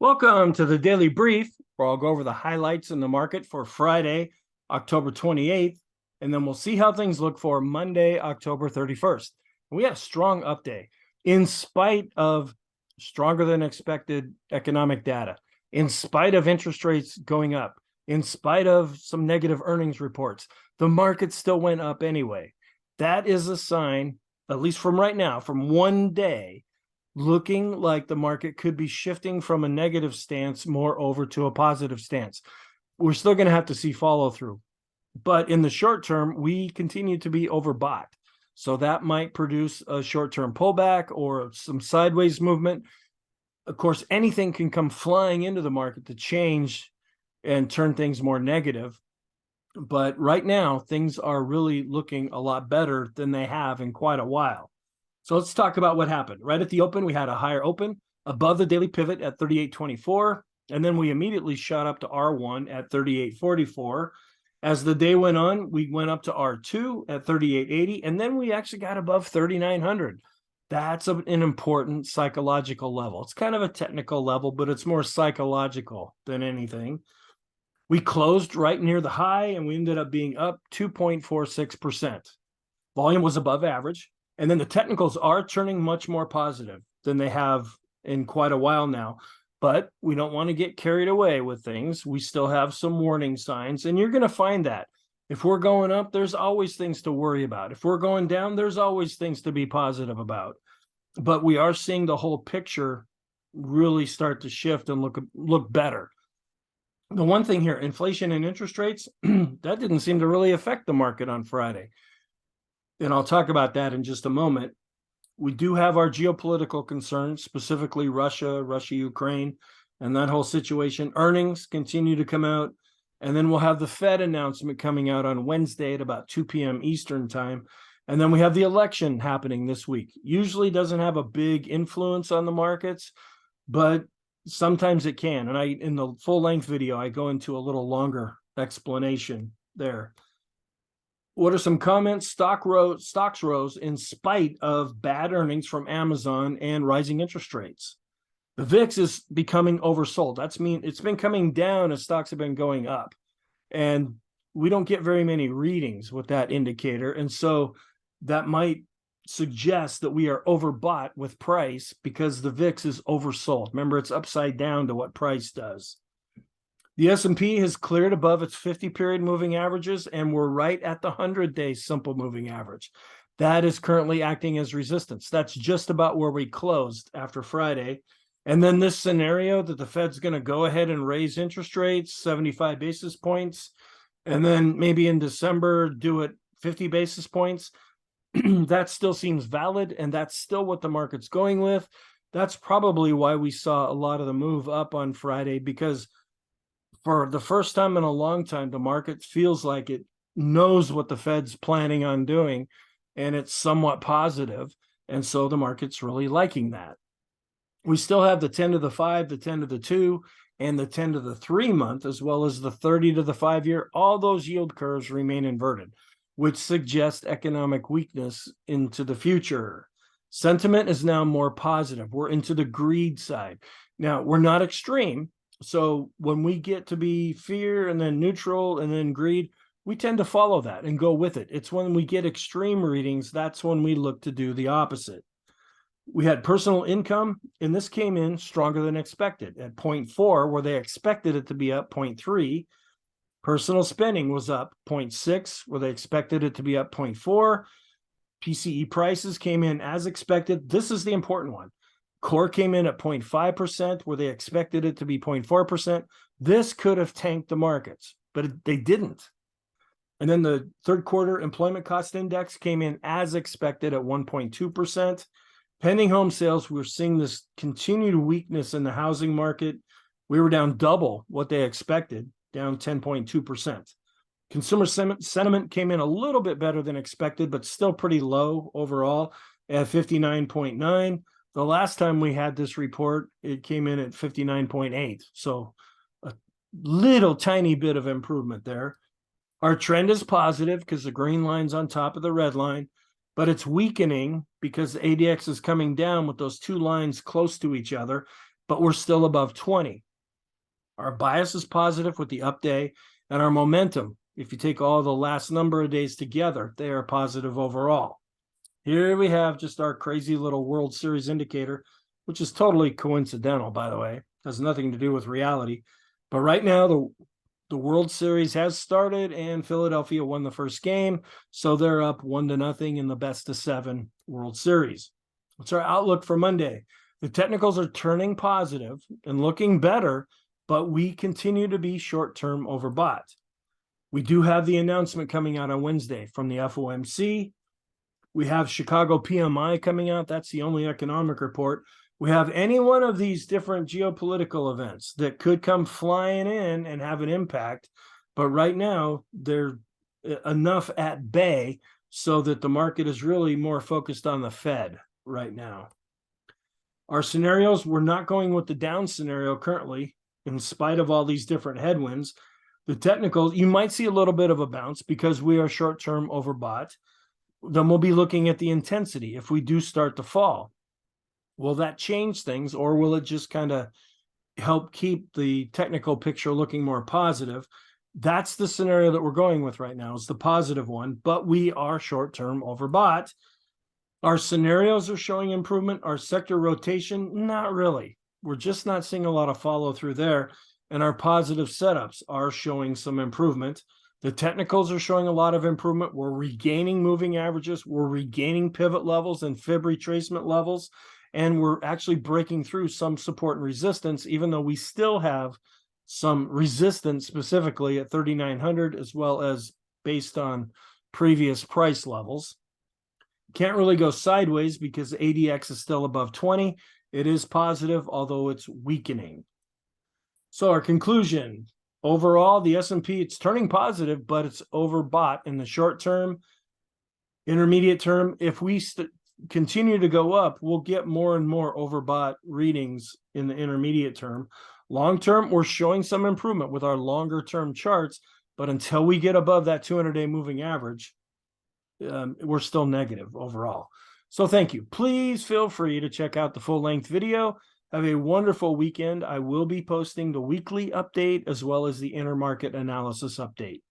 Welcome to the Daily Brief, where I'll go over the highlights in the market for Friday, October 28th, and then we'll see how things look for Monday, October 31st. We had a strong up day in spite of stronger than expected economic data, in spite of interest rates going up, in spite of some negative earnings reports. The market still went up anyway. That is a sign, at least from right now, from one day, looking like the market could be shifting from a negative stance more over to a positive stance. We're still going to have to see follow through. But in the short term, we continue to be overbought. So that might produce a short-term pullback or some sideways movement. Of course, anything can come flying into the market to change and turn things more negative. But right now, things are really looking a lot better than they have in quite a while. So let's talk about what happened. Right at the open, we had a higher open above the daily pivot at 38.24, and then we immediately shot up to R1 at 38.44. As the day went on, we went up to R2 at 38.80, and then we actually got above 3,900. That's an important psychological level. It's kind of a technical level, but it's more psychological than anything. We closed right near the high, and we ended up being up 2.46%. Volume was above average. And then the technicals are turning much more positive than they have in quite a while now. But we don't want to get carried away with things. We still have some warning signs, and you're going to find that. If we're going up, there's always things to worry about. If we're going down, there's always things to be positive about. But we are seeing the whole picture really start to shift and look better. The one thing here, inflation and interest rates, that didn't seem to really affect the market on Friday. And I'll talk about that in just a moment. We do have our geopolitical concerns, specifically Russia, Ukraine, and that whole situation. Earnings continue to come out. And then we'll have the Fed announcement coming out on Wednesday at about 2 p.m. Eastern time. And then we have the election happening this week. Usually doesn't have a big influence on the markets, but sometimes it can. And in the full-length video, I go into a little longer explanation there. What are some comments? Stocks rose in spite of bad earnings from Amazon and rising interest rates. The VIX is becoming oversold. It's been coming down as stocks have been going up. And we don't get very many readings with that indicator. And so that might suggest that we are overbought with price because the VIX is oversold. Remember, it's upside down to what price does. The S&P has cleared above its 50-period moving averages, and we're right at the 100-day simple moving average. That is currently acting as resistance. That's just about where we closed after Friday. And then this scenario that the Fed's going to go ahead and raise interest rates 75 basis points, and then maybe in December do it 50 basis points, that still seems valid, and that's still what the market's going with. That's probably why we saw a lot of the move up on Friday, because for the first time in a long time, the market feels like it knows what the Fed's planning on doing, and it's somewhat positive. And so the market's really liking that. We still have the 10 to the 5, the 10 to the 2, and the 10 to the 3 month, as well as the 30 to the 5 year. All those yield curves remain inverted, which suggests economic weakness into the future. Sentiment is now more positive. We're into the greed side. Now, we're not extreme. So when we get to be fear and then neutral and then greed, we tend to follow that and go with it. It's when we get extreme readings, that's when we look to do the opposite. We had personal income, and this came in stronger than expected at 0.4, where they expected it to be up 0.3. Personal spending was up 0.6, where they expected it to be up 0.4. PCE prices came in as expected. This is the important one. Core came in at 0.5%, where they expected it to be 0.4%. This could have tanked the markets, but they didn't. And then the third quarter employment cost index came in as expected at 1.2%. Pending home sales, we're seeing this continued weakness in the housing market. We were down double what they expected, down 10.2%. Consumer sentiment came in a little bit better than expected, but still pretty low overall at 59.9. The last time we had this report, it came in at 59.8. So a little tiny bit of improvement there. Our trend is positive because the green line's on top of the red line, but it's weakening because the ADX is coming down with those two lines close to each other. but we're still above 20. Our bias is positive with the up day, and our momentum, if you take all the last number of days together, they are positive overall. Here we have just our crazy little World Series indicator, which is totally coincidental, by the way. Has nothing to do with reality. But right now, the World Series has started, and Philadelphia won the first game, so they're up 1-0 in the best-of-7 World Series. What's our outlook for Monday? The technicals are turning positive and looking better, but we continue to be short-term overbought. We do have the announcement coming out on Wednesday from the FOMC. We have Chicago PMI coming out. That's the only economic report. We have any one of these different geopolitical events that could come flying in and have an impact. But right now, they're enough at bay so that the market is really more focused on the Fed right now. Our scenarios, we're not going with the down scenario currently, in spite of all these different headwinds. The technicals, you might see a little bit of a bounce because we are short-term overbought. Then we'll be looking at the intensity. If we do start to fall, will that change things, or will it just kind of help keep the technical picture looking more positive? That's the scenario that we're going with right now, is the positive one, but we are short-term overbought. Our scenarios are showing improvement. Our sector rotation, not really. We're just not seeing a lot of follow through there. And our positive setups are showing some improvement. The technicals are showing a lot of improvement. We're regaining moving averages. We're regaining pivot levels and fib retracement levels. And we're actually breaking through some support and resistance, even though we still have some resistance specifically at 3,900, as well as based on previous price levels. Can't really go sideways because ADX is still above 20. It is positive, although it's weakening. So our conclusion, overall, the S&P, it's turning positive, but it's overbought in the short term. Intermediate term, if we continue to go up, we'll get more and more overbought readings in the intermediate term. Long term, we're showing some improvement with our longer term charts, but until we get above that 200-day moving average, we're still negative overall. So thank you. Please feel free to check out the full-length video. Have a wonderful weekend. I will be posting the weekly update as well as the intermarket analysis update.